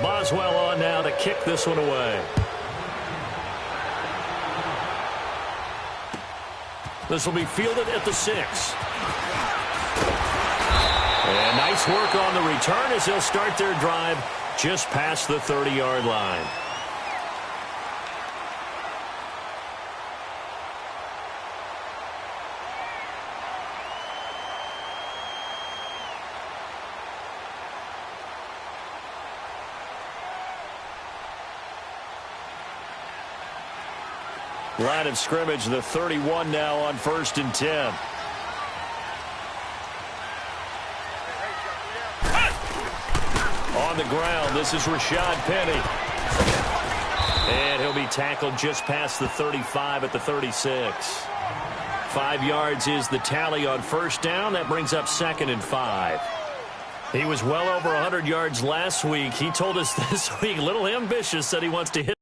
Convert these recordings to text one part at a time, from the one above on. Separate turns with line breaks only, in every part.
Boswell on now to kick this one away. This will be fielded at the 6. And nice work on the return as they'll start their drive just past the 30-yard line. Line of scrimmage, the 31 now on 1st and 10. On the ground, this is Rashad Penny. And he'll be tackled just past the 35 at the 36. 5 yards is the tally on 1st down. That brings up 2nd and 5. He was well over 100 yards last week. He told us this week, a little ambitious, that he wants to hit.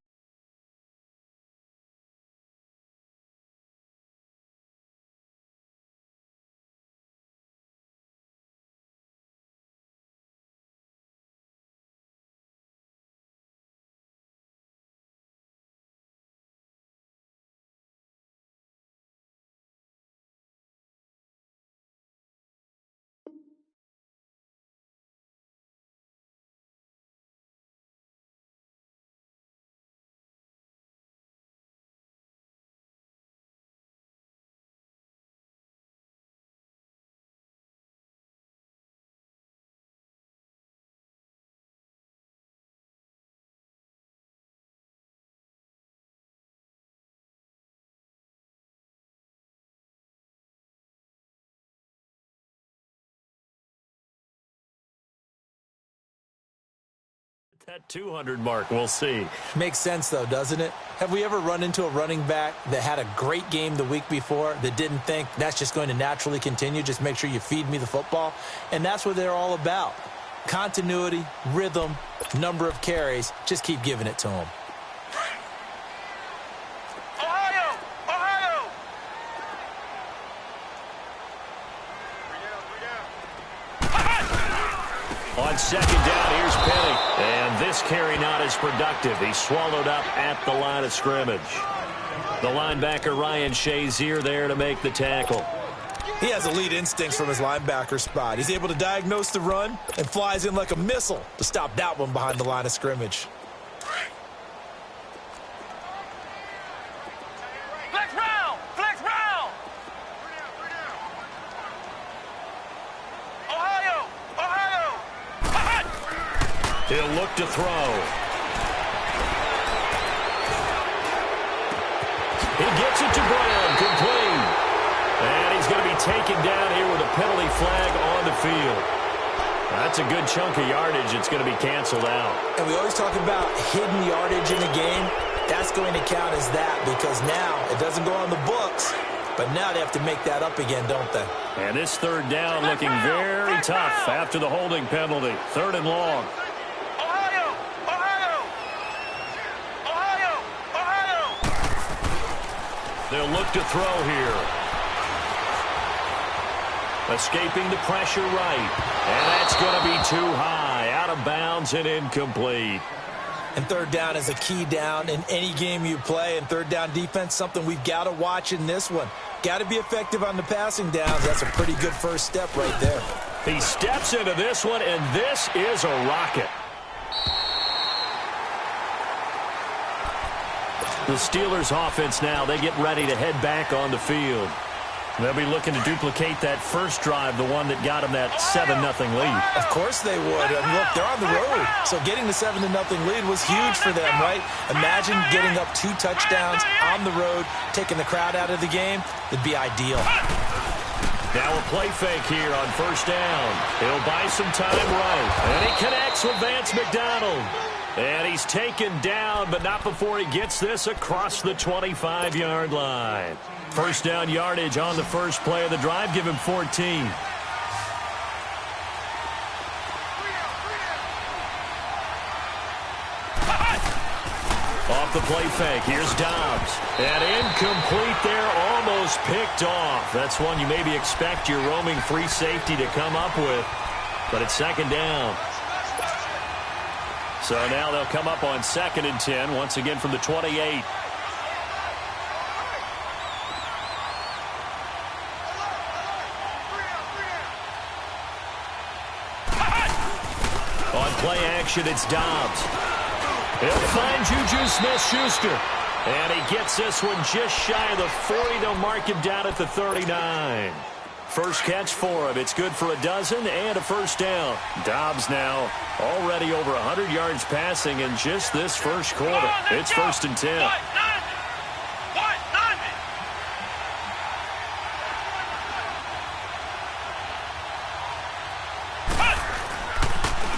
That 200 mark, we'll see.
Makes sense, though, doesn't it? Have we ever run into a running back that had a great game the week before that didn't think that's just going to naturally continue? Just make sure you feed me the football. And that's what they're all about. Continuity, rhythm, number of carries. Just keep giving it to them.
Ohio! Ohio!
On 2nd down, here's Penny. And this carry not as productive. He's swallowed up at the line of scrimmage. The linebacker, Ryan Shazier, there to make the tackle.
He has elite instincts from his linebacker spot. He's able to diagnose the run and flies in like a missile to stop that one behind the line of scrimmage.
Flex round! Flex round! Ohio! Ohio!
He'll look to throw. He gets it to Brown, complete. And he's going to be taken down here with a penalty flag on the field. That's a good chunk of yardage. It's going to be canceled out.
And we always talk about hidden yardage in a game. That's going to count as that because now it doesn't go on the books, but now they have to make that up again, don't they?
And this 3rd down looking very tough after the holding penalty. 3rd and long.
Ohio! Ohio! Ohio! Ohio!
They'll look to throw here. Escaping the pressure right. And that's going to be too high. Out of bounds and incomplete.
And 3rd down is a key down in any game you play. And 3rd down defense, something we've got to watch in this one. Got to be effective on the passing downs. That's a pretty good first step right there.
He steps into this one, and this is a rocket. The Steelers offense now, they get ready to head back on the field. They'll be looking to duplicate that first drive, the one that got them that 7-0 lead.
Of course they would. I mean, look, they're on the road. So getting the 7-0 lead was huge for them, right? Imagine getting up 2 touchdowns on the road, taking the crowd out of the game. It'd be ideal.
Now a play fake here on 1st down. He'll buy some time right. And he connects with Vance McDonald. And he's taken down, but not before he gets this across the 25-yard line. 1st down yardage on the first play of the drive. Give him 14. Off the play fake. Here's Dobbs. And incomplete there, almost picked off. That's one you maybe expect your roaming free safety to come up with. But it's 2nd down. So now they'll come up on 2nd and 10, once again from the 28. On play action, it's Dobbs. He'll find Juju Smith-Schuster. And he gets this one just shy of the 40. They'll mark him down at the 39. First catch for him. It's good for a dozen and a first down. Dobbs now already over 100 yards passing in just this first quarter. It's 1st and 10.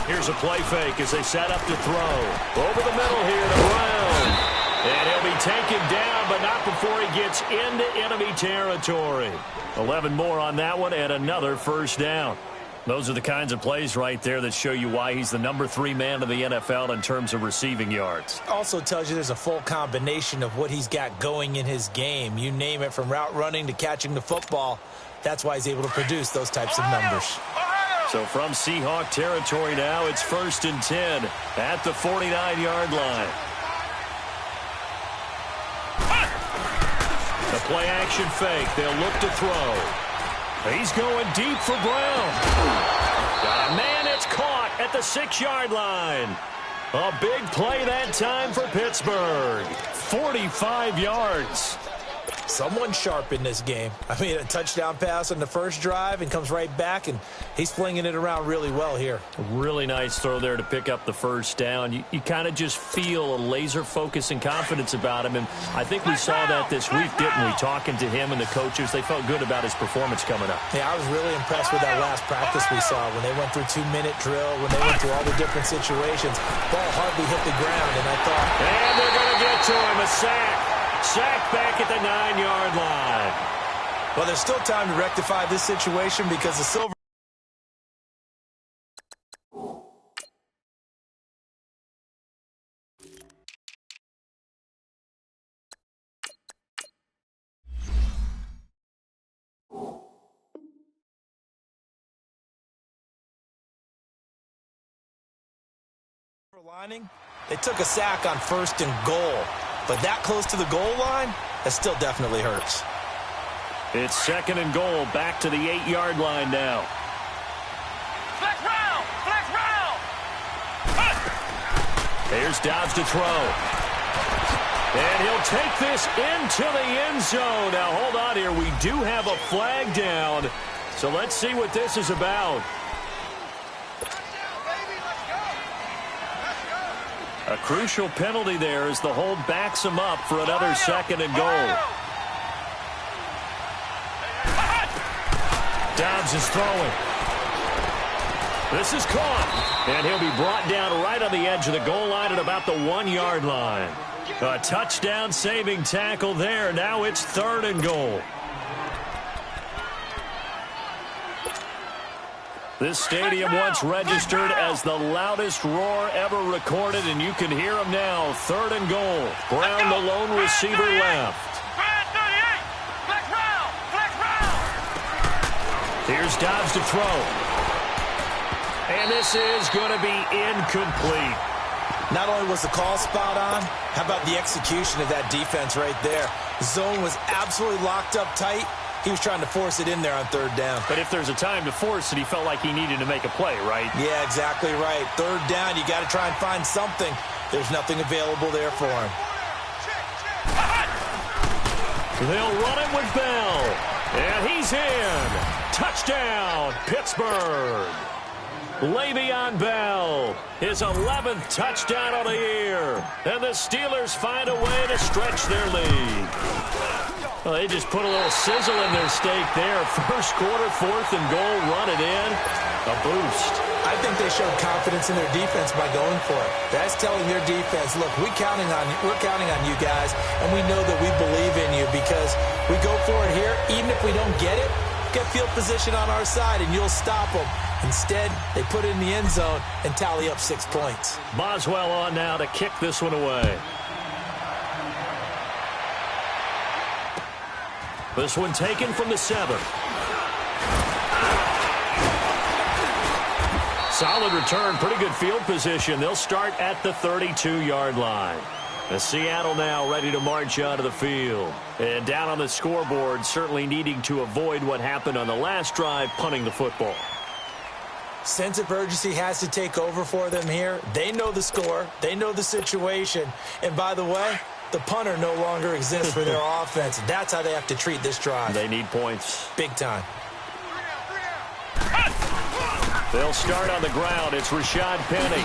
Here's a play fake as they set up to throw. Over the middle here to Brown. And he'll be taken down, but not before he gets into enemy territory. 11 more on that one and another first down. Those are the kinds of plays right there that show you why he's the number 3 man in the NFL in terms of receiving yards.
Also tells you there's a full combination of what he's got going in his game. You name it, from route running to catching the football. That's why he's able to produce those types of numbers.
So from Seahawk territory now, it's 1st and 10 at the 49-yard line. The play action fake. They'll look to throw. He's going deep for Brown. Got a man. It's caught at the 6-yard line. A big play that time for Pittsburgh. 45 yards.
Someone sharp in this game. I mean, a touchdown pass on the first drive and comes right back, and he's flinging it around really well here.
A really nice throw there to pick up the first down. You kind of just feel a laser focus and confidence about him, and I think we saw that this week, didn't we? Talking to him and the coaches, they felt good about his performance coming up.
Yeah, I was really impressed with that last practice we saw when they went through 2-minute drill, when they went through all the different situations. Ball hardly hit the ground, and I thought...
And they're going to get to him, a sack. Sack back at the 9-yard line.
Well, there's still time to rectify this situation because the Silver... lining, they took a sack on 1st and goal. But that close to the goal line, that still definitely hurts.
It's 2nd and goal, back to the 8-yard line now.
Flex round! Flex round!
Here's Dobbs to throw. And he'll take this into the end zone. Now, hold on here. We do have a flag down. So let's see what this is about. A crucial penalty there as the hold backs him up for another 2nd and goal. Dobbs is throwing. This is caught. And he'll be brought down right on the edge of the goal line at about the 1-yard line. A touchdown-saving tackle there. Now it's 3rd and goal. This stadium once registered as the loudest roar ever recorded, and you can hear him now. 3rd and goal. Brown, the lone receiver, left.
Flex round! Flex round!
Here's Dobbs to throw. And this is going to be incomplete.
Not only was the call spot on, how about the execution of that defense right there? The zone was absolutely locked up tight. He was trying to force it in there on 3rd down.
But if there's a time to force it, he felt like he needed to make a play, right?
Yeah, exactly right. 3rd down, you got to try and find something. There's nothing available there for him.
They'll run it with Bell. And he's in. Touchdown, Pittsburgh. Le'Veon Bell, his 11th touchdown of the year. And the Steelers find a way to stretch their lead. Well, they just put a little sizzle in their steak there. First quarter, 4th and goal, run it in. A boost.
I think they showed confidence in their defense by going for it. That's telling their defense, look, we're counting on you guys, and we know that we believe in you because we go for it here. Even if we don't get it, get field position on our side, and you'll stop them. Instead, they put it in the end zone and tally up 6 points.
Boswell on now to kick this one away. This one taken from the 7. solid return, pretty good field position. They'll start at the 32-yard line. The Seattle now ready to march out of the field. And down on the scoreboard, certainly needing to avoid what happened on the last drive, punting the football.
Sense of urgency has to take over for them here. They know the score. They know the situation. And by the way, the punter no longer exists for their offense. That's how they have to treat this drive.
They need points.
Big time.
They'll start on the ground. It's Rashad Penny.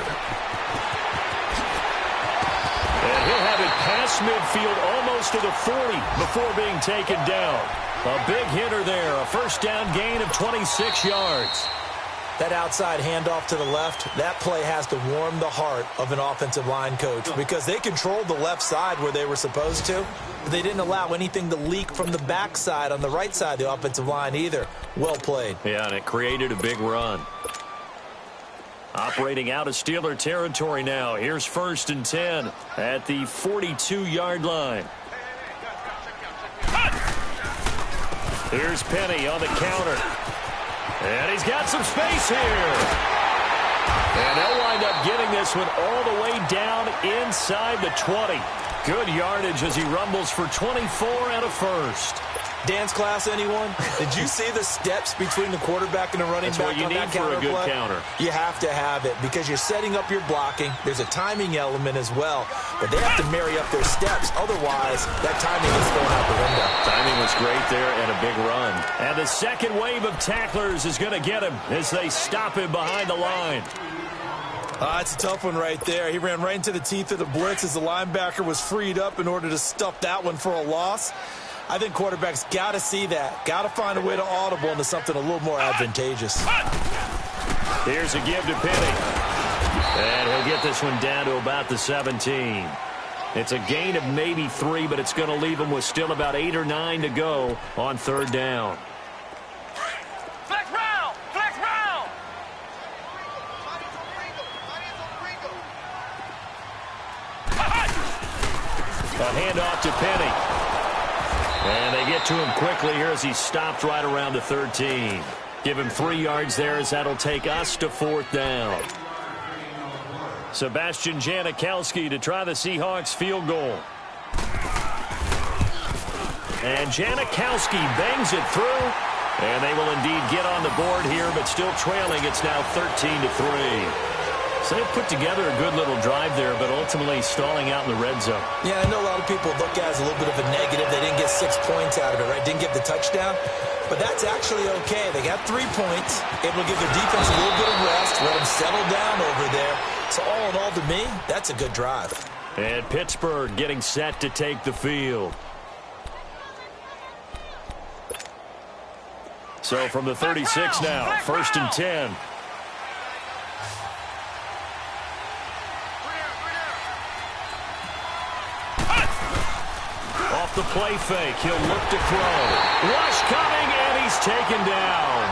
And he'll have it past midfield almost to the 40 before being taken down. A big hitter there. A first down gain of 26 yards.
That outside handoff to the left, that play has to warm the heart of an offensive line coach because they controlled the left side where they were supposed to, but they didn't allow anything to leak from the backside on the right side of the offensive line either. Well played.
Yeah, and it created a big run. Operating out of Steeler territory now. Here's 1st and 10 at the 42-yard line. Here's Penny on the counter. And he's got some space here. And they'll wind up getting this one all the way down inside the 20. Good yardage as he rumbles for 24 and a first.
Dance class, anyone? Did you see the steps between the quarterback and the running
That's
back
what you
on
need
that
for
counter
a good
play?
counter.
You have to have it because you're setting up your blocking. There's a timing element as well, but they have to marry up their steps. Otherwise, that timing is thrown out the window.
Timing was great there and a big run. And the second wave of tacklers is going to get him as they stop him behind the line.
It's a tough one right there. He ran right into the teeth of the blitz as the linebacker was freed up in order to stuff that one for a loss. I think quarterbacks got to see that. Got to find a way to audible into something a little more advantageous.
Here's a give to Penny. And he'll get this one down to about the 17. It's a gain of maybe 3, but it's going to leave him with still about 8 or 9 to go on 3rd down.
Flex round! Flex round!
A handoff to Penny. And they get to him quickly here as he stopped right around the 13. Give him 3 yards there as that'll take us to 4th down. Sebastian Janikowski to try the Seahawks field goal. And Janikowski bangs it through. And they will indeed get on the board here, but still trailing. It's now 13-3. So they put together a good little drive there, but ultimately stalling out in the red zone.
Yeah, I know a lot of people look at it as a little bit of a negative. They didn't get 6 points out of it, right? Didn't get the touchdown. But that's actually okay. They got 3 points. Able to give their defense a little bit of rest, let them settle down over there. So all in all, to me, that's a good drive.
And Pittsburgh getting set to take the field. So from the 36 now, 1st and 10. Off the play fake, he'll look to throw. Rush coming, and he's taken down.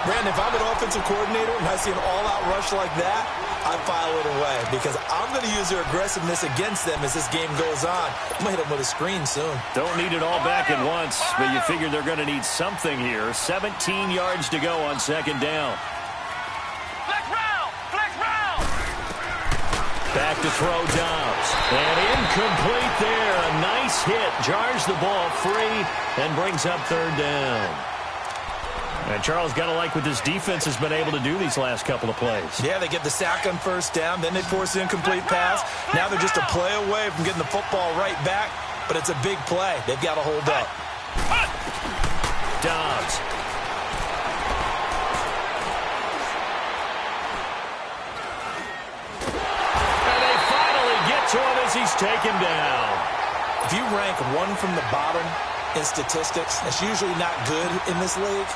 Brandon, if I'm an offensive coordinator and I see an all-out rush like that, I file it away because I'm going to use their aggressiveness against them as this game goes on. I'm going to hit them with a screen soon.
Don't need it all back at once, but you figure they're going to need something here. 17 yards to go on 2nd down.
Flex round! Flex round!
Back to throw Dobbs. And incomplete there. A nice hit. Jars the ball free and brings up 3rd down. And Charles, got to like what this defense has been able to do these last couple of plays.
Yeah, they get the sack on 1st down, then they force the incomplete pass. Now they're just a play away from getting the football right back, but it's a big play. They've got to hold up.
Dobbs. And they finally get to him as he's taken down.
If you rank 1 from the bottom in statistics, that's usually not good in this league.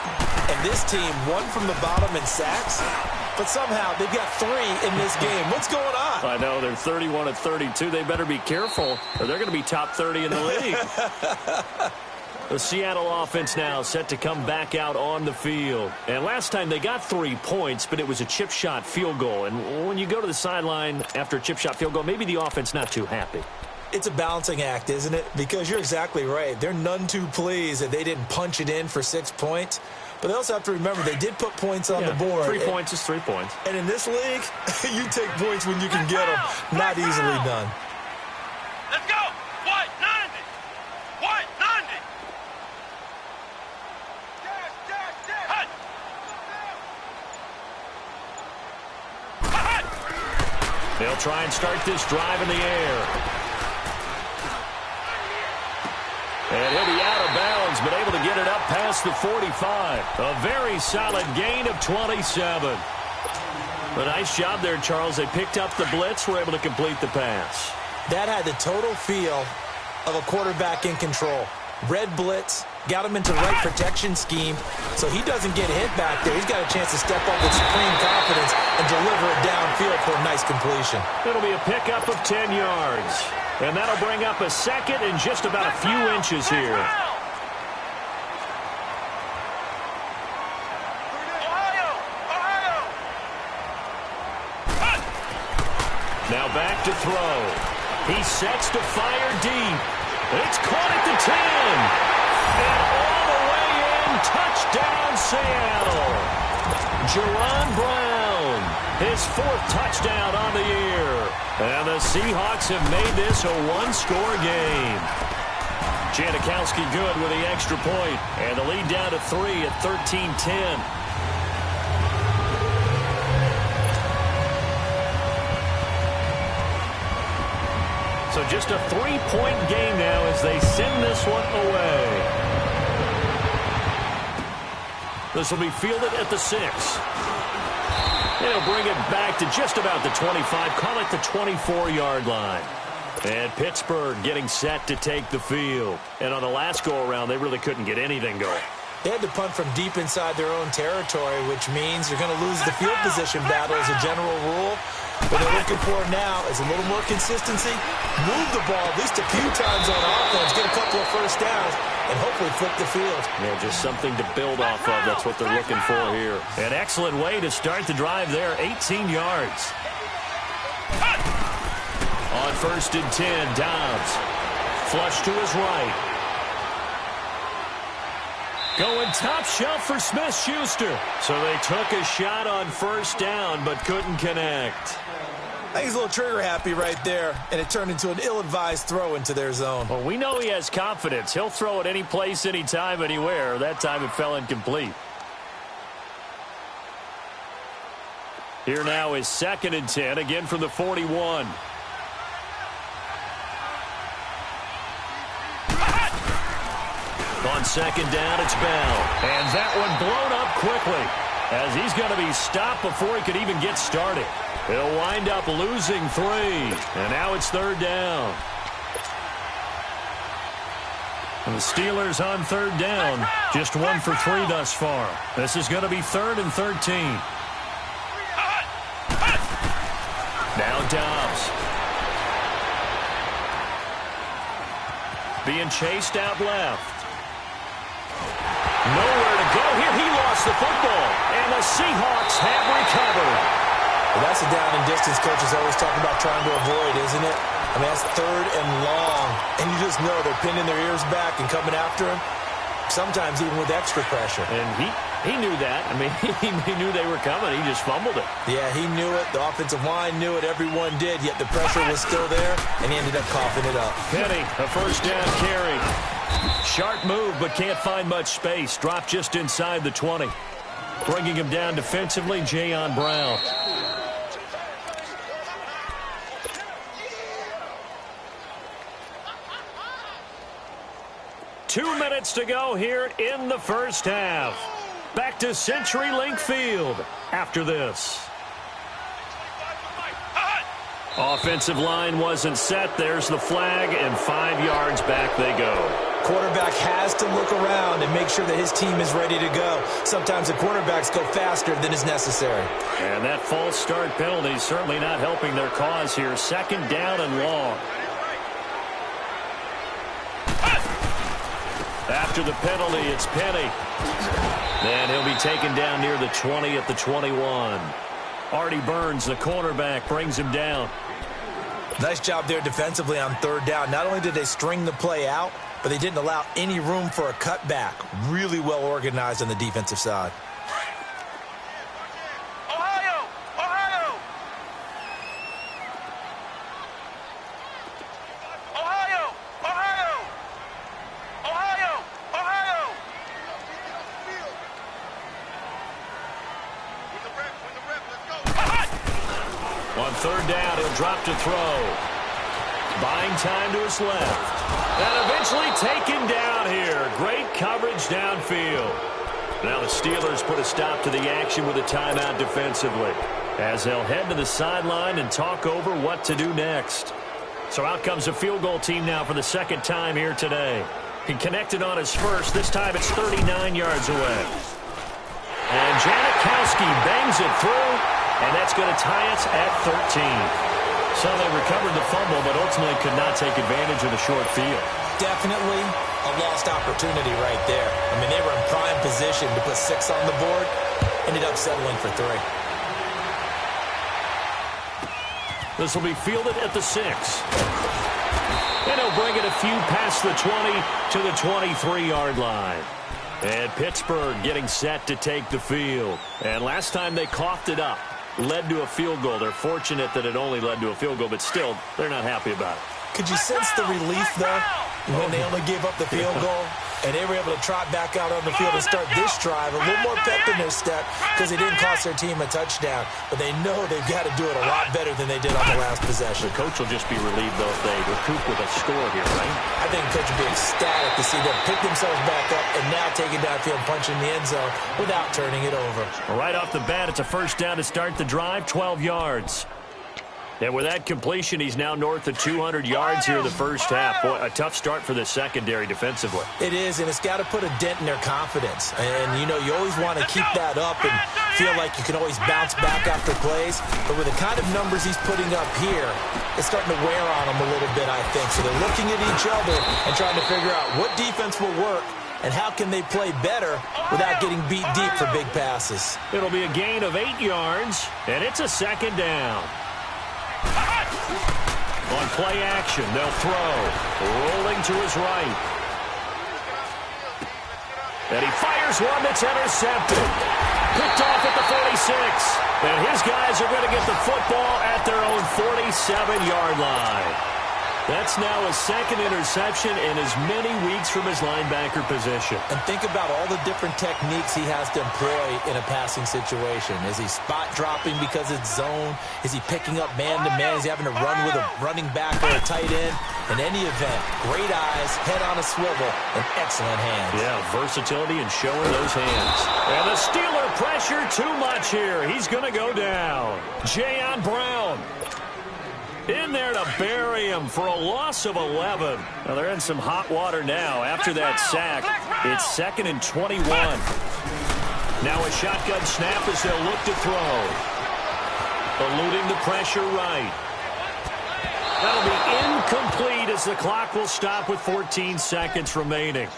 And this team, 1 from the bottom in sacks, but somehow they've got 3 in this game. What's going on?
I know, they're 31 of 32. They better be careful, or they're going to be top 30 in the league. The Seattle offense now set to come back out on the field. And last time they got 3 points, but it was a chip shot field goal. And when you go to the sideline after a chip shot field goal, maybe the offense not too happy.
It's a balancing act, isn't it? Because you're exactly right. They're none too pleased that they didn't punch it in for 6 points. But they also have to remember they did put points on the board.
3 points is 3 points.
And in this league, you take points when you can get them. Not easily done.
Let's go. White 90. White 90. Hut. Hut.
They'll try and start this drive in the air. And he'll be out of bounds, but able to get it up past the 45. A very solid gain of 27. A nice job there, Charles. They picked up the blitz, were able to complete the pass.
That had the total feel of a quarterback in control. Red blitz, got him into the right protection scheme, so he doesn't get hit back there. He's got a chance to step up with supreme confidence and deliver it downfield for a nice completion.
It'll be a pickup of 10 yards. And that'll bring up a second and just about a few inches here. Now back to throw. He sets to fire deep. It's caught at the 10. And all the way in, touchdown Seattle. Jerron Brown, his 4th touchdown on the year. And the Seahawks have made this a one-score game. Janikowski good with the extra point. And the lead down to 3 at 13-10. So just a 3-point game now as they send this one away. This will be fielded at the 6. They'll bring it back to just about the 25. Call it the 24-yard line. And Pittsburgh getting set to take the field. And on the last go-around, they really couldn't get anything going.
They had to punt from deep inside their own territory, which means they're going to lose the field position battle as a general rule. What they're looking for now is a little more consistency. Move the ball at least a few times on offense, get a couple of first downs, and hopefully flip the field.
Yeah, just something to build off of. That's what they're looking for here. An excellent way to start the drive there, 18 yards. On 1st and 10, Dobbs. Flush to his right. Going top shelf for Smith-Schuster. So they took a shot on 1st down, but couldn't connect.
I think he's a little trigger happy right there, and it turned into an ill-advised throw into their zone.
Well, we know he has confidence. He'll throw it any place, anytime, anywhere. That time it fell incomplete. Here now is 2nd and 10, again from the 41. On 2nd down, it's Bell. And that one blown up quickly as he's going to be stopped before he could even get started. He'll wind up losing 3. And now it's 3rd down. And the Steelers on 3rd down. Just 1 for 3 thus far. This is going to be 3rd and 13. Now Dobbs. Being chased out left. Nowhere to go here. He lost the football. And the Seahawks have recovered.
Well, that's a down and distance coaches always talk about trying to avoid, isn't it? I mean, that's 3rd and long. And you just know they're pinning their ears back and coming after him. Sometimes even with extra pressure.
And he knew that. I mean, he knew they were coming. He just fumbled it.
Yeah, he knew it. The offensive line knew it. Everyone did. Yet the pressure was still there, and he ended up coughing it up.
Penny, a 1st down carry. Sharp move, but can't find much space. Dropped just inside the 20. Bringing him down defensively, Jayon Brown. Two minutes to go here in the 1st half. Back to CenturyLink Field after this. Offensive line wasn't set. There's the flag, and 5 yards back they go.
Quarterback has to look around and make sure that his team is ready to go. Sometimes the quarterbacks go faster than is necessary.
And that false start penalty is certainly not helping their cause here. 2nd down and long. After the penalty, it's Penny. And he'll be taken down near the 20 at the 21. Artie Burns, the cornerback, brings him down.
Nice job there defensively on 3rd down. Not only did they string the play out, but they didn't allow any room for a cutback. Really well organized on the defensive side.
Ohio! Ohio! Ohio! Ohio! Ohio! Ohio! With the rep, let's go.
On third down, he'll drop to throw. Buying time to his left. And eventually taken down here. Great coverage downfield. Now the Steelers put a stop to the action with a timeout defensively, as they'll head to the sideline and talk over what to do next. So out comes a field goal team now for the second time here today. He connected on his first. This time it's 39 yards away. And Janikowski bangs it through, and that's going to tie us at 13. So they recovered the fumble, but ultimately could not take advantage of the short field.
Definitely a lost opportunity right there. I mean, they were in prime position to put 6 on the board. Ended up settling for 3.
This will be fielded at the 6. And he'll bring it a few past the 20 to the 23-yard line. And Pittsburgh getting set to take the field. And last time they coughed it up, led to a field goal. They're fortunate that it only led to a field goal, but still, they're not happy about it.
Could you sense the relief, though, when they only gave up the field goal? And they were able to trot back out on the field and start this drive. A little more pep in their step because they didn't cost their team a touchdown. But they know they've got to do it a lot better than they did on the last possession.
The coach will just be relieved, though, if they recoup with a score here, right?
I think the coach will be ecstatic to see them pick themselves back up and now take it downfield, punching the end zone without turning it over.
Right off the bat, it's a first down to start the drive, 12 yards. And with that completion, he's now north of 200 yards here in the first half. Boy, a tough start for the secondary defensively.
It is, and it's got to put a dent in their confidence. And, you know, you always want to keep that up and feel like you can always bounce back after plays. But with the kind of numbers he's putting up here, it's starting to wear on them a little bit, I think. So they're looking at each other and trying to figure out what defense will work and how can they play better without getting beat deep for big passes.
It'll be a gain of 8 yards, and it's a second down. On play action, they'll throw. Rolling to his right. And he fires one that's intercepted. Picked off at the 46. And his guys are going to get the football at their own 47-yard line. That's now his second interception in as many weeks from his linebacker position.
And think about all the different techniques he has to employ in a passing situation. Is he spot dropping because it's zone? Is he picking up man-to-man? Is he having to run with a running back or a tight end? In any event, great eyes, head on a swivel, and excellent hands.
Yeah, versatility and showing those hands. And the Steeler pressure too much here. He's going to go down. Jayon Brown in there to bury him for a loss of 11. Well, they're in some hot water now after that sack. It's 2nd and 21. Now a shotgun snap as they'll look to throw. Eluding the pressure right. That'll be incomplete as the clock will stop with 14 seconds remaining.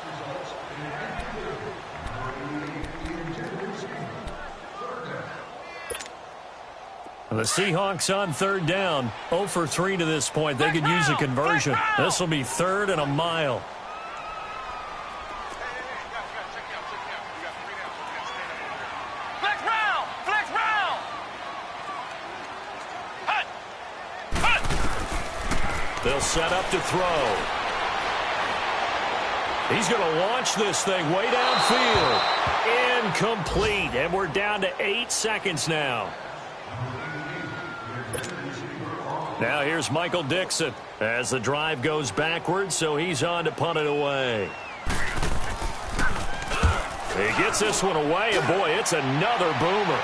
The Seahawks on third down, 0 for 3 to this point. They could use a conversion. This will be 3rd and a mile.
Flex round! Flex round! Hut! Hut!
They'll set up to throw. He's going to launch this thing way downfield. Incomplete, and we're down to 8 seconds now. Now here's Michael Dixon as the drive goes backwards, so he's on to punt it away. He gets this one away, and boy, it's another boomer.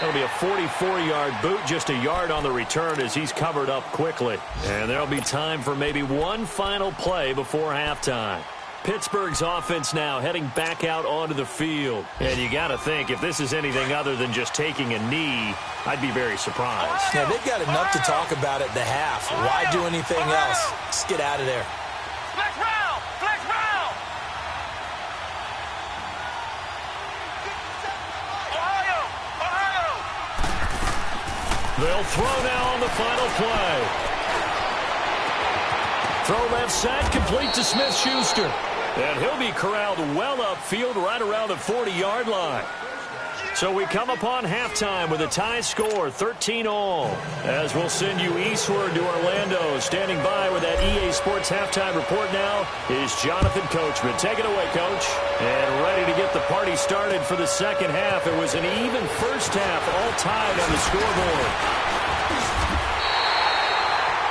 That'll be a 44-yard boot, just a yard on the return as he's covered up quickly. And there'll be time for maybe one final play before halftime. Pittsburgh's offense now heading back out onto the field. And you got to think, if this is anything other than just taking a knee, I'd be very surprised.
Yeah, they've got enough to talk about at the half. Why do anything else? Just get out of there.
Flex round! Flex round! Ohio! Ohio!
They'll throw now on the final play. Throw left side, complete to Smith-Schuster. And he'll be corralled well upfield right around the 40-yard line. So we come upon halftime with a tie score, 13-all. As we'll send you eastward to Orlando. Standing by with that EA Sports halftime report now is Jonathan Coachman. Take it away, Coach. And ready to get the party started for the second half. It was an even first half, all tied on the scoreboard.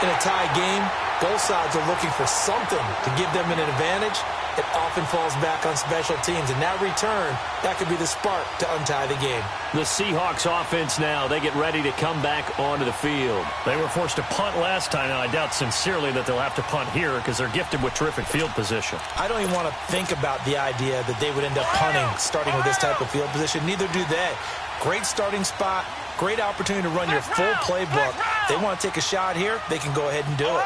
In a tie game, both sides are looking for something to give them an advantage. It often falls back on special teams, and that return, that could be the spark to untie the game.
The Seahawks offense now, they get ready to come back onto the field.
They were forced to punt last time, and I doubt sincerely that they'll have to punt here because they're gifted with terrific field position.
I don't even want to think about the idea that they would end up punting starting with this type of field position. Neither do they. Great starting spot, great opportunity to run your full playbook. They want to take a shot here, they can go ahead and do it.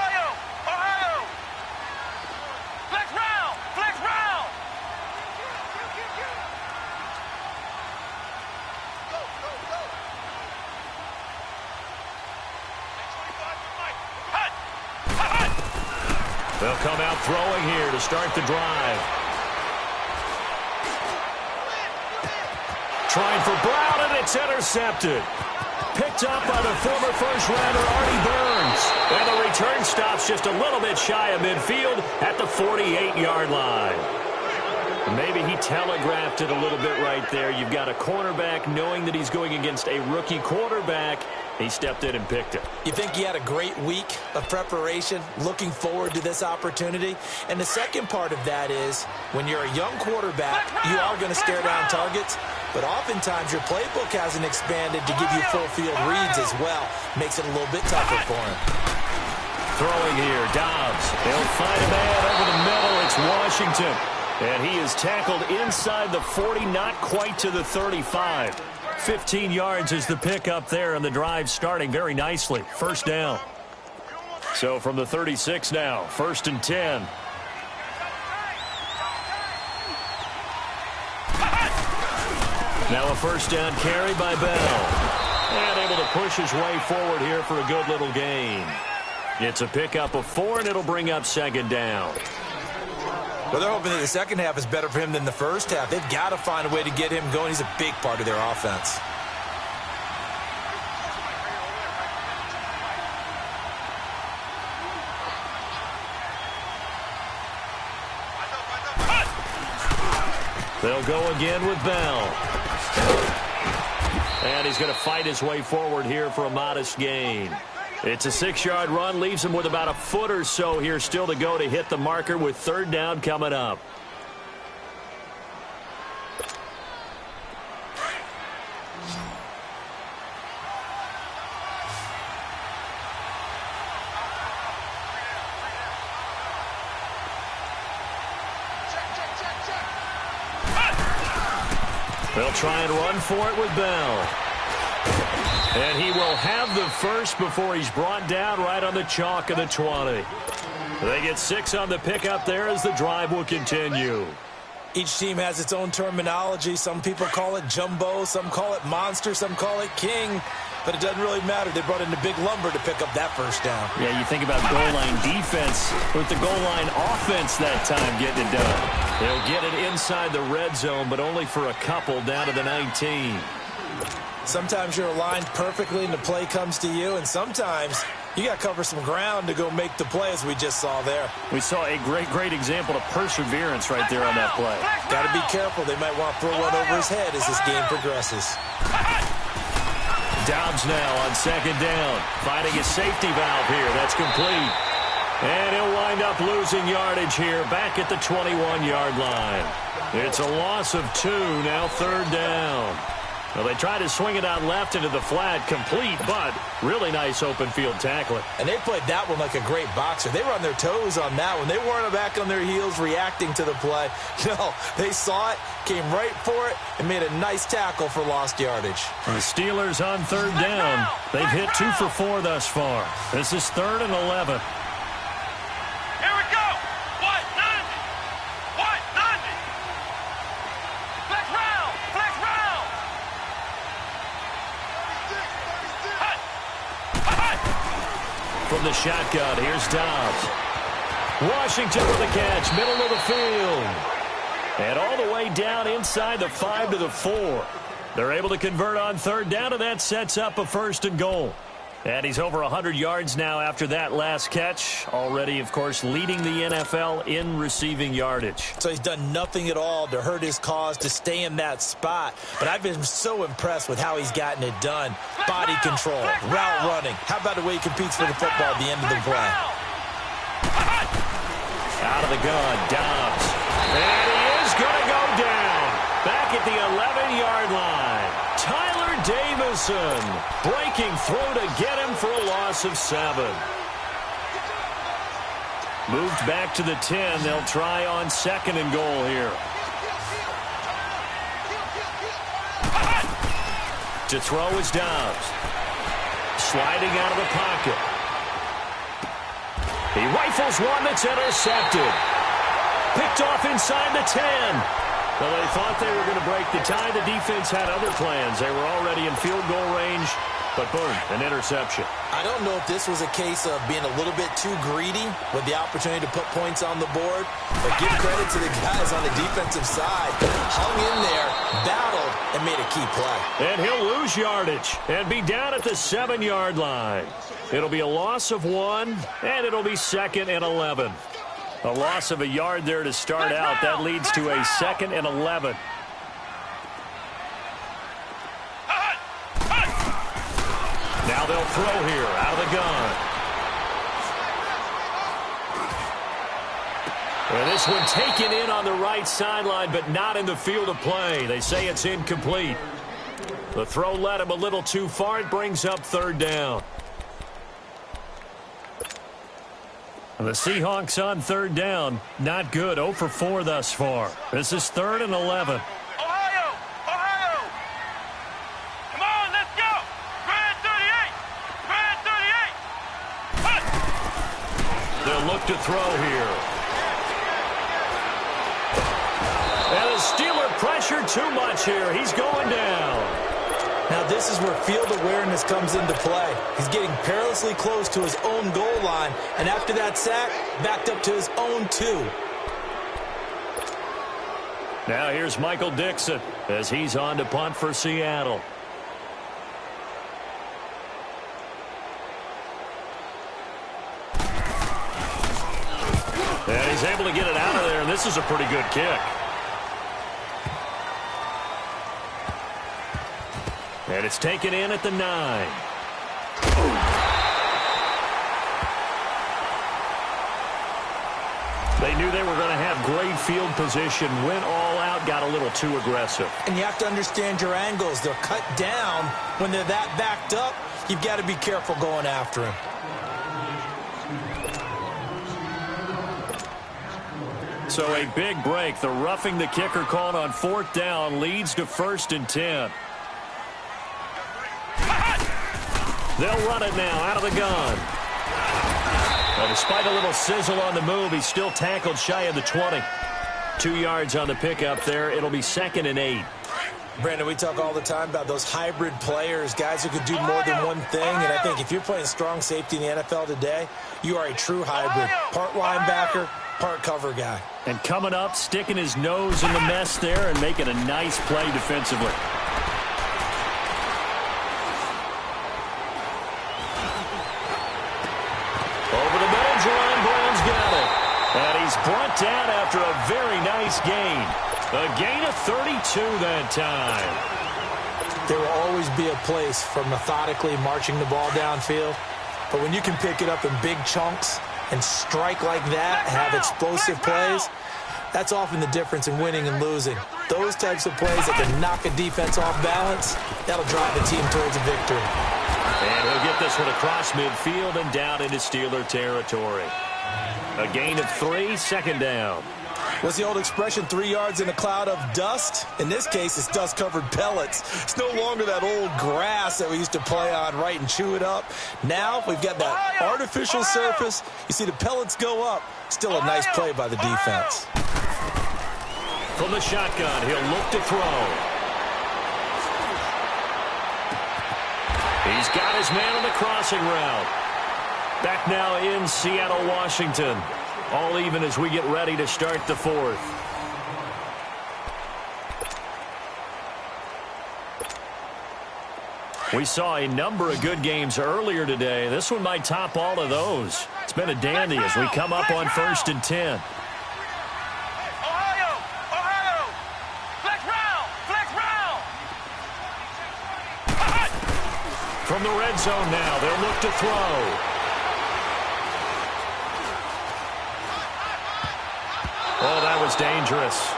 They'll come out throwing here to start the drive. Trying for Brown, and it's intercepted. Picked up by the former first-rounder Artie Burns. And the return stops just a little bit shy of midfield at the 48-yard line. Maybe he telegraphed it a little bit right there. You've got a cornerback knowing that he's going against a rookie quarterback. He stepped in and picked it.
You think he had a great week of preparation, looking forward to this opportunity? And the second part of that is, when you're a young quarterback, you are going to stare down targets, but oftentimes your playbook hasn't expanded to give you full field reads as well. Makes it a little bit tougher for him.
Throwing here, Dobbs. They'll find a man over the middle. It's Washington. And he is tackled inside the 40, not quite to the 35. 15 yards is the pickup there, and the drive starting very nicely. First down. So from the 36 now, 1st and 10. Now a first down carry by Bell. And able to push his way forward here for a good little gain. It's a pickup of 4, and it'll bring up 2nd down.
Well, they're hoping that the second half is better for him than the first half. They've got to find a way to get him going. He's a big part of their offense.
They'll go again with Bell. And he's going to fight his way forward here for a modest gain. It's a 6-yard run, leaves him with about a foot or so here still to go to hit the marker with 3rd down coming up. They'll try and run for it with Bell. And he will have the first before he's brought down right on the chalk of the 20. They get 6 on the pickup there as the drive will continue.
Each team has its own terminology. Some people call it jumbo, some call it monster, some call it king. But it doesn't really matter. They brought in the big lumber to pick up that first down.
Yeah, you think about goal line defense with the goal line offense that time getting it done. They'll get it inside the red zone, but only for a couple down to the 19.
Sometimes you're aligned perfectly and the play comes to you, and sometimes you got to cover some ground to go make the play, as we just saw there.
We saw a great example of perseverance right there on that play.
Got to be careful. They might want to throw one over his head as this game progresses.
Dobbs now on 2nd down, finding a safety valve here. That's complete. And he'll wind up losing yardage here back at the 21-yard line. It's a loss of 2, now 3rd down. Well, they try to swing it out left into the flat, complete, but really nice open field tackling.
And they played that one like a great boxer. They were on their toes on that one. They weren't back on their heels reacting to the play. No, they saw it, came right for it, and made a nice tackle for lost yardage.
The Steelers on 3rd down. They've hit 2 for 4 thus far. This is 3rd and 11.
Here we go. What? 90. What? 90. Flex round. Flex round.
From the shotgun, here's Dobbs. Washington with the catch, middle of the field. And all the way down inside the 5 to the 4. They're able to convert on third down, and that sets up a 1st and goal. And he's over 100 yards now after that last catch. Already, of course, leading the NFL in receiving yardage.
So he's done nothing at all to hurt his cause to stay in that spot. But I've been so impressed with how he's gotten it done. Body control, route running. How about the way he competes for the football at the end of the play?
Out of the gun, Dobbs. And he is going to go down. Back at the 11-yard line. Tyler Davison breaking through to get him for a loss of 7. Moved back to the 10. They'll try on 2nd and goal here. To throw is Dobbs. Sliding out of the pocket. He rifles one that's intercepted. Picked off inside the 10. Well, they thought they were going to break the tie. The defense had other plans. They were already in field goal range, but boom, an interception.
I don't know if this was a case of being a little bit too greedy with the opportunity to put points on the board, but give credit to the guys on the defensive side. Hung in there, battled, and made a key play.
And he'll lose yardage and be down at the 7-yard line. It'll be a loss of 1, and it'll be 2nd and 11. A loss of a yard there to start out. That leads to a 2nd and 11. Now they'll throw here out of the gun. And this one taken in on the right sideline, but not in the field of play. They say it's incomplete. The throw led him a little too far. It brings up 3rd down. The Seahawks on 3rd down. Not good. 0 for 4 thus far. This is 3rd and 11.
Ohio! Ohio! Come on, let's go! Grand 38! Grand 38! Hut!
They'll look to throw here. And the Steeler pressure too much here. He's going down.
Now this is where field awareness comes into play. He's getting perilously close to his own goal line, and after that sack, backed up to his own 2.
Now here's Michael Dixon as he's on to punt for Seattle. And he's able to get it out of there, and this is a pretty good kick. And it's taken in at the 9. They knew they were going to have great field position, went all out, got a little too aggressive.
And you have to understand your angles. They're cut down. When they're that backed up, you've got to be careful going after him.
So a big break. The roughing the kicker called on 4th down leads to 1st and 10. They'll run it now out of the gun. But despite a little sizzle on the move, he's still tackled shy of the 20. 2 yards on the pickup there. It'll be 2nd and 8.
Brandon, we talk all the time about those hybrid players, guys who could do more than one thing. And I think if you're playing strong safety in the NFL today, you are a true hybrid. Part linebacker, part cover guy.
And coming up, sticking his nose in the mess there and making a nice play defensively. And he's brought down after a very nice gain. A gain of 32 that time.
There will always be a place for methodically marching the ball downfield. But when you can pick it up in big chunks and strike like that, have explosive plays, that's often the difference in winning and losing. Those types of plays that can knock a defense off balance, that'll drive the team towards a victory.
And he'll get this one across midfield and down into Steeler territory. A gain of 3, 2nd down.
What's the old expression, 3 yards in a cloud of dust? In this case, it's dust-covered pellets. It's no longer that old grass that we used to play on, right, and chew it up. Now we've got that artificial surface. You see the pellets go up. Still a nice play by the defense.
From the shotgun, he'll look to throw. He's got his man on the crossing route. Back now in Seattle, Washington. All even as we get ready to start the fourth. We saw a number of good games earlier today. This one might top all of those. It's been a dandy as we come up on 1st and 10. From the red zone now, they'll look to throw. Oh, that was dangerous.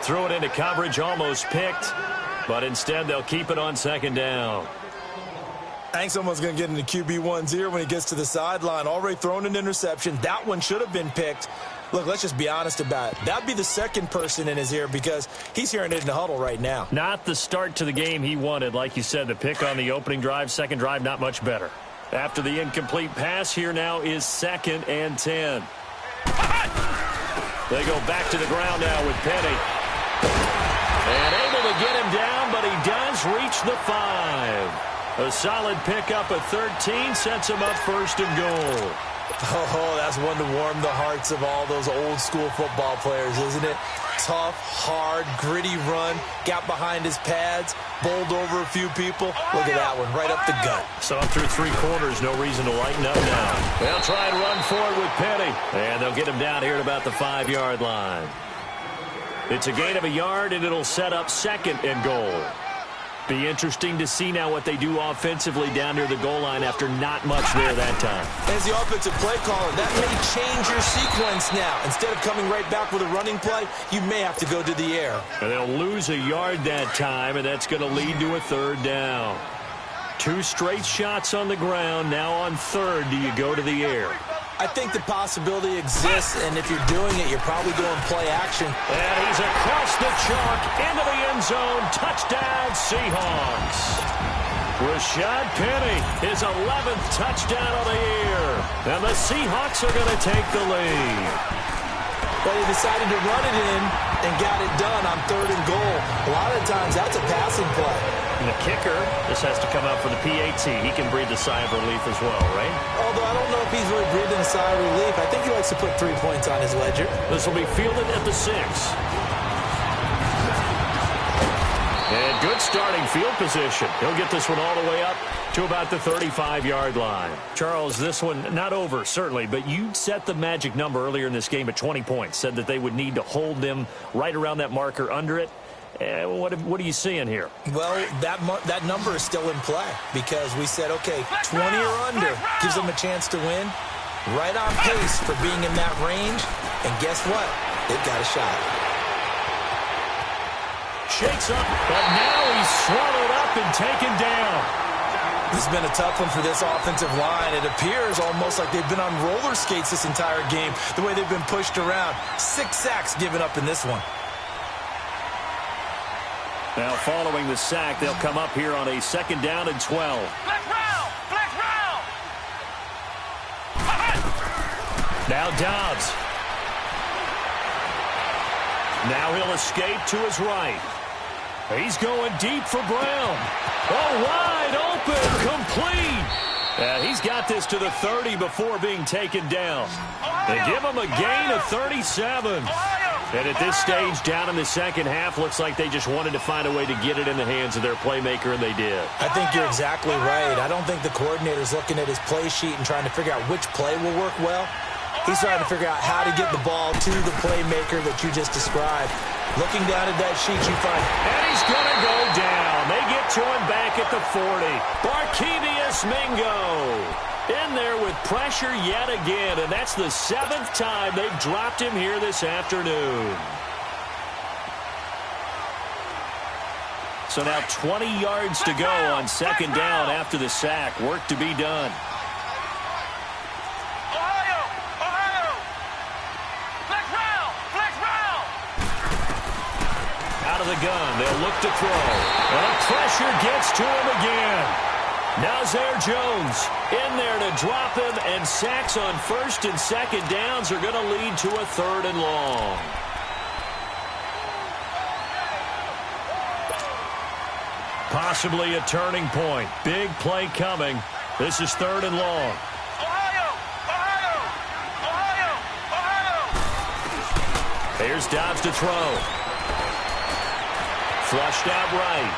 Threw it into coverage, almost picked. But instead, they'll keep it on 2nd down.
I think someone's going to get into QB1's ear when he gets to the sideline. Already thrown an interception. That one should have been picked. Look, let's just be honest about it. That'd be the second person in his ear because he's hearing it in the huddle right now.
Not the start to the game he wanted. Like you said, the pick on the opening drive, second drive, not much better.
After the incomplete pass, here now is 2nd and 10. They go back to the ground now with Penny. And able to get him down, but he does reach the 5. A solid pickup at 13 sets him up 1st and goal.
Oh, that's one to warm the hearts of all those old school football players, isn't it? Tough, hard, gritty run, got behind his pads, bowled over a few people. Look at that one, right up the gut.
So through 3 quarters, no reason to lighten up now. They'll try and run forward with Penny. And they'll get him down here at about the 5-yard line. It's a gain of a yard, and it'll set up 2nd and goal. Be interesting to see now what they do offensively down near the goal line after not much there that time.
As the offensive play caller, that may change your sequence now. Instead of coming right back with a running play, you may have to go to the air.
And they'll lose a yard that time, and that's going to lead to a 3rd down. 2 straight shots on the ground. Now on 3rd, do you go to the air?
I think the possibility exists, and if you're doing it, you're probably doing play action.
And he's across the chalk into the end zone. Touchdown, Seahawks. Rashad Penny, his 11th touchdown of the year. And the Seahawks are going to take the lead.
But he decided to run it in and got it done on 3rd and goal. A lot of times, that's a passing play.
And the kicker, this has to come out for the PAT. He can breathe a sigh of relief as well, right?
Although I don't know if he's really breathing a sigh of relief. I think he likes to put 3 points on his ledger.
This will be fielded at the 6. And good starting field position. He'll get this one all the way up to about the 35-yard line.
Charles, this one not over, certainly, but you set the magic number earlier in this game at 20 points. Said that they would need to hold them right around that marker under it. What are you seeing here?
Well, that number is still in play because we said, okay, 20 or under gives them a chance to win. Right on pace for being in that range. And guess what? They've got a shot.
Shakes up, but now he's swallowed up and taken down.
This has been a tough one for this offensive line. It appears almost like they've been on roller skates this entire game, the way they've been pushed around. 6 sacks given up in this one.
Now following the sack, they'll come up here on a 2nd down and 12.
Flex round! Flex round!
Now Dobbs. Now he'll escape to his right. He's going deep for Brown. Oh, wide open, complete. He's got this to the 30 before being taken down. They give him a gain of 37. And at this stage, down in the second half, looks like they just wanted to find a way to get it in the hands of their playmaker, and they did.
I think you're exactly right. I don't think the coordinator's looking at his play sheet and trying to figure out which play will work well. He's trying to figure out how to get the ball to the playmaker that you just described. Looking down at that sheet, you find...
And he's going to go down. They get to him back at the 40. Barkevius Mingo in there with pressure yet again, and that's the 7th time they've dropped him here this afternoon. So now 20 yards to go on 2nd down after the sack. Work to be done. Out of the gun, they'll look to throw. And pressure gets to him again. Now Zaire Jones in there to drop him, and sacks on 1st and 2nd downs are going to lead to a 3rd and long. Possibly a turning point. Big play coming. This is 3rd and long. Here's Dobbs to throw. Flushed out right.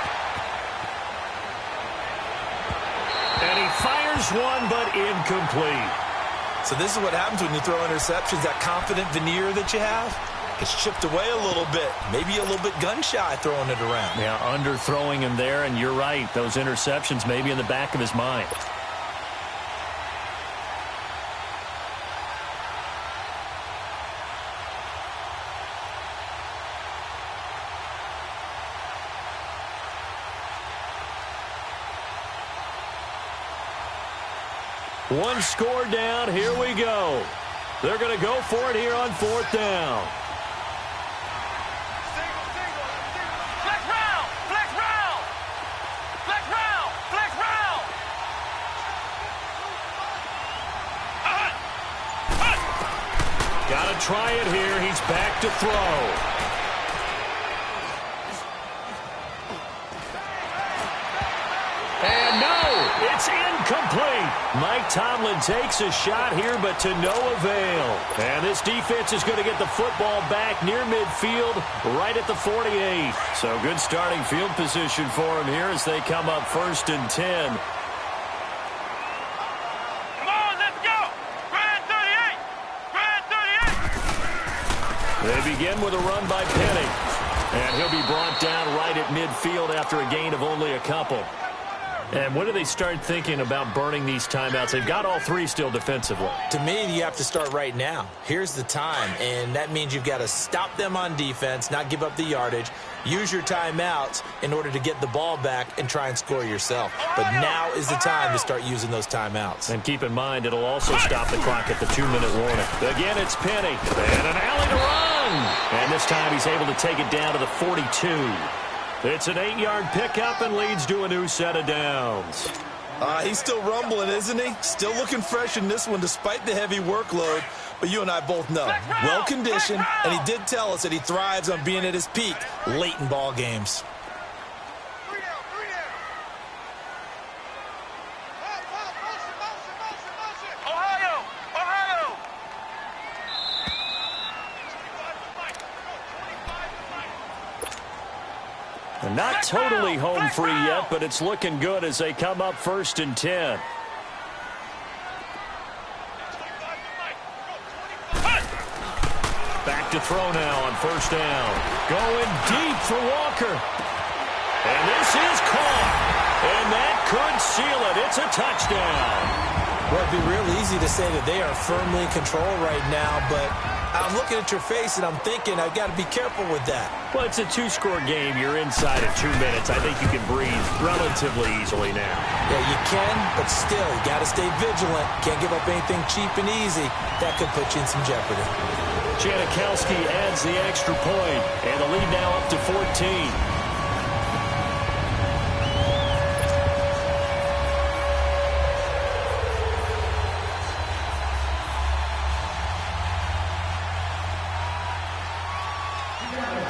And he fires one, but incomplete.
So this is what happens when you throw interceptions. That confident veneer that you have, it's chipped away a little bit. Maybe a little bit gun-shy throwing it around.
Yeah, underthrowing him there, and you're right. Those interceptions may be in the back of his mind.
One score down. Here we go. They're going to go for it here on 4th down.
Flex round! Flex round! Flex round! Flex round!
Got to try it here. He's back to throw. And no, it's incomplete. Mike Tomlin takes a shot here, but to no avail. And this defense is going to get the football back near midfield, right at the 48. So good starting field position for him here as they come up 1st and 10.
Come on, let's go! Grand 38! Grand 38!
They begin with a run by Penny. And he'll be brought down right at midfield after a gain of only a couple.
And when do they start thinking about burning these timeouts? They've got all three still defensively.
To me, you have to start right now. Here's the time, and that means you've got to stop them on defense, not give up the yardage, use your timeouts in order to get the ball back and try and score yourself. But now is the time to start using those timeouts.
And keep in mind, it'll also stop the clock at the 2-minute warning.
Again, it's Penny. And an alley to run. And this time he's able to take it down to the 42. It's an 8-yard pickup and leads to a new set of downs.
He's still rumbling, isn't he? Still looking fresh in this one despite the heavy workload. But you and I both know, well-conditioned, and he did tell us that he thrives on being at his peak late in ball games.
3 down, 3 down! Motion! Ohio! Ohio! 25 to 5.
And not totally home free yet, but it's looking good as they come up 1st and 10. Back to throw now on 1st down. Going deep for Walker. And this is caught. And that could seal it. It's a touchdown.
Well, it'd be real easy to say that they are firmly in control right now, but I'm looking at your face and I'm thinking I've got to be careful with that.
Well, it's a 2-score game. You're inside of 2 minutes. I think you can breathe relatively easily now.
Yeah, you can, but still, you got to stay vigilant. Can't give up anything cheap and easy. That could put you in some jeopardy.
Janikowski adds the extra point, and the lead now up to 14.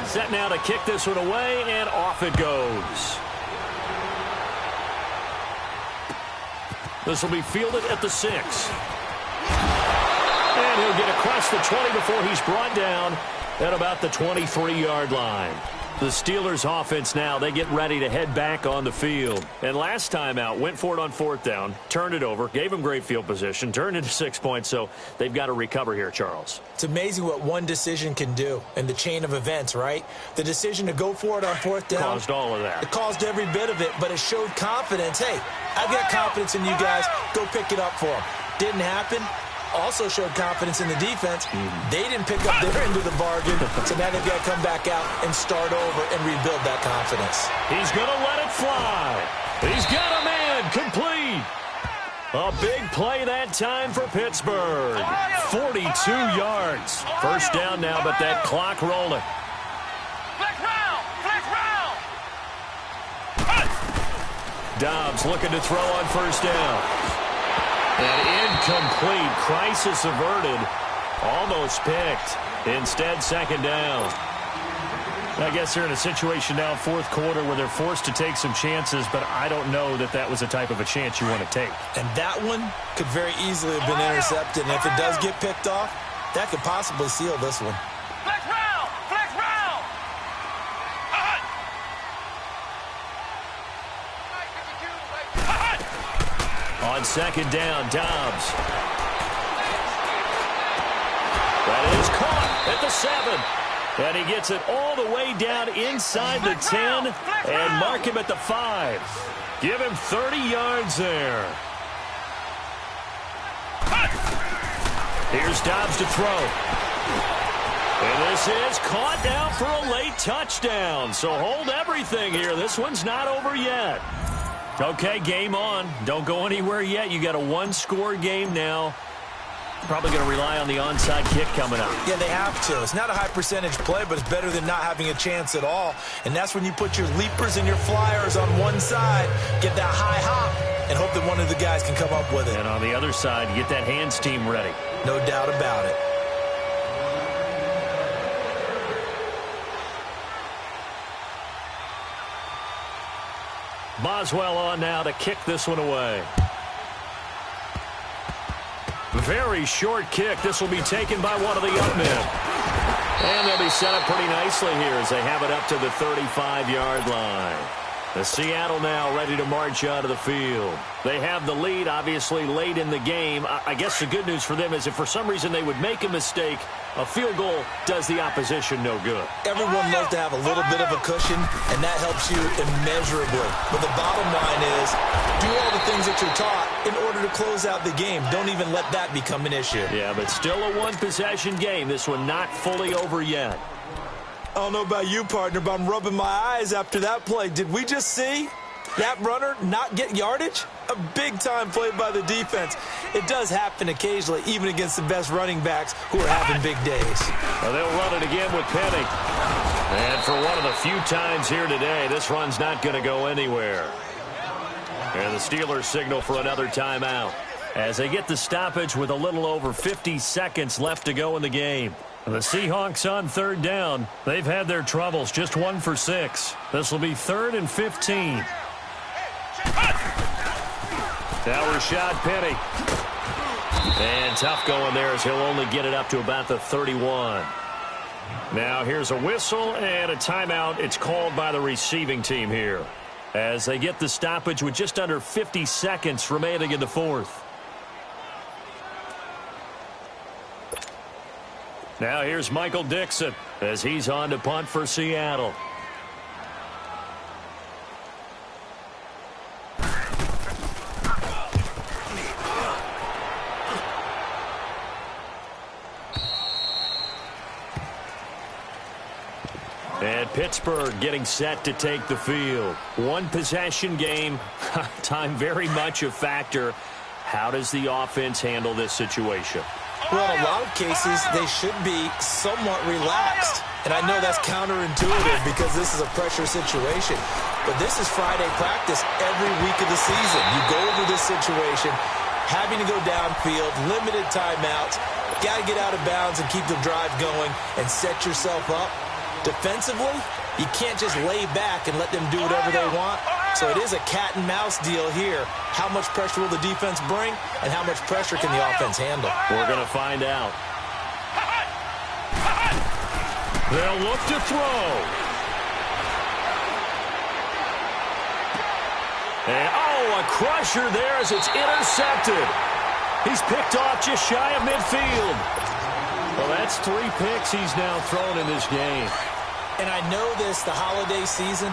Set now to kick this one away, and off it goes. This will be fielded at the 6. And he'll get across the 20 before he's brought down at about the 23-yard line. The Steelers offense now, they get ready to head back on the field. And last time out, went for it on 4th down, turned it over, gave him great field position, turned into 6 points, so they've got to recover here, Charles.
It's amazing what one decision can do in the chain of events, right? The decision to go for it on 4th down.
Caused all of that.
It caused every bit of it, but it showed confidence. Hey, I've got confidence in you guys. Go pick it up for them. Didn't happen. Also showed confidence in the defense. They didn't pick up their end of the bargain, so now they've got to come back out and start over and rebuild that confidence.
He's going to let it fly. He's got a man complete. A big play that time for Pittsburgh. 42 yards. 1st down now, but that clock rolling.
Flex round! Flex round!
Dobbs looking to throw on 1st down. And incomplete. Crisis averted. Almost picked. Instead, 2nd down.
I guess they're in a situation now, 4th quarter, where they're forced to take some chances, but I don't know that that was the type of a chance you want to take.
And that one could very easily have been intercepted, and if it does get picked off, that could possibly seal this one.
Flex round!
on second down, Dobbs. That is caught at the 7. And he gets it all the way down inside the 10 and mark him at the 5. Give him 30 yards there. Here's Dobbs to throw. And this is caught down for a late touchdown. So hold everything here. This one's not over yet. Okay, game on. Don't go anywhere yet. You got a one-score game now. Probably going to rely on the onside kick coming up.
Yeah, they have to. It's not a high percentage play, but it's better than not having a chance at all. And that's when you put your leapers and your flyers on one side, get that high hop, and hope that one of the guys can come up with it.
And on the other side, get that hands team ready.
No doubt about it.
Boswell on now to kick this one away. Very short kick. This will be taken by one of the young men. And they'll be set up pretty nicely here as they have it up to the 35-yard line. The Seattle now ready to march out of the field. They have the lead, obviously, late in the game. I guess the good news for them is if for some reason they would make a mistake, a field goal does the opposition no good.
Everyone loves to have a little bit of a cushion, and that helps you immeasurably. But the bottom line is, do all the things that you're taught in order to close out the game. Don't even let that become an issue.
Yeah, but still a one-possession game. This one not fully over yet.
I don't know about you, partner, but I'm rubbing my eyes after that play. Did we just see that runner not get yardage? A big-time play by the defense. It does happen occasionally, even against the best running backs who are having big days.
Well, they'll run it again with Penny. And for one of the few times here today, this run's not going to go anywhere. And the Steelers signal for another timeout as they get the stoppage with a little over 50 seconds left to go in the game. The Seahawks on third down. They've had their troubles, just 1 for 6. This will be 3rd and 15. Now Rashad Penny. And tough going there as he'll only get it up to about the 31. Now here's a whistle and a timeout. It's called by the receiving team here as they get the stoppage with just under 50 seconds remaining in the 4th. Now here's Michael Dixon as he's on to punt for Seattle. And Pittsburgh getting set to take the field. One possession game. Time very much a factor. How does the offense handle this situation?
Well, in a lot of cases, they should be somewhat relaxed. And I know that's counterintuitive because this is a pressure situation. But this is Friday practice every week of the season. You go over this situation, having to go downfield, limited timeouts, got to get out of bounds and keep the drive going and set yourself up. Defensively, you can't just lay back and let them do whatever they want. So it is a cat and mouse deal here. How much pressure will the defense bring and how much pressure can the offense handle?
We're going to find out. They'll look to throw. And, a crusher there as it's intercepted. He's picked off just shy of midfield. Well, that's 3 picks he's now thrown in this game.
And I know this, the holiday season,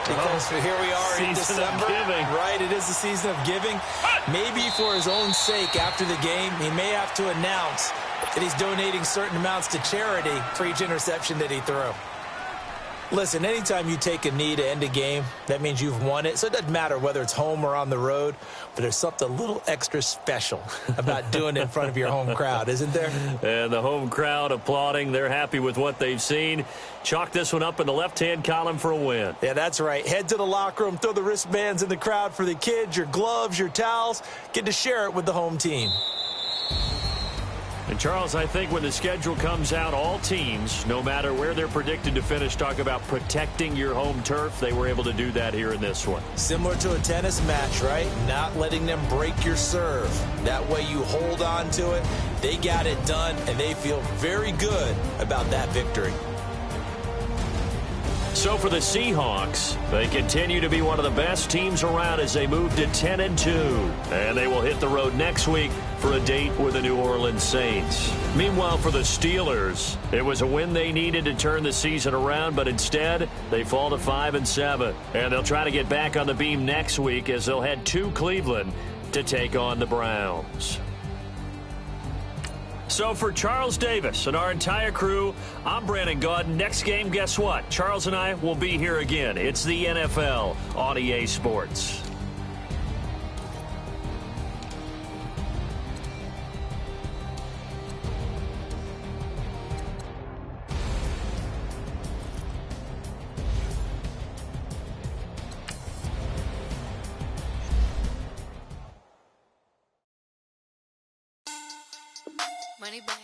because here we are in December, right? It is the season of giving. Maybe for his own sake, after the game, he may have to announce that he's donating certain amounts to charity for each interception that he threw. Listen, anytime you take a knee to end a game, that means you've won it. So it doesn't matter whether it's home or on the road, but there's something a little extra special about doing it in front of your home crowd, isn't there?
And the home crowd applauding. They're happy with what they've seen. Chalk this one up in the left-hand column for a win.
Yeah, that's right. Head to the locker room, throw the wristbands in the crowd for the kids, your gloves, your towels. Get to share it with the home team.
And, Charles, I think when the schedule comes out, all teams, no matter where they're predicted to finish, talk about protecting your home turf. They were able to do that here in this one.
Similar to a tennis match, right? Not letting them break your serve. That way you hold on to it. They got it done, and they feel very good about that victory.
So for the Seahawks, they continue to be one of the best teams around as they move to 10-2. And they will hit the road next week for a date with the New Orleans Saints. Meanwhile, for the Steelers, it was a win they needed to turn the season around, but instead, they fall to 5-7. And they'll try to get back on the beam next week as they'll head to Cleveland to take on the Browns. So for Charles Davis and our entire crew, I'm Brandon Gaudin. Next game, guess what? Charles and I will be here again. It's the NFL on EA Sports.
Money bag.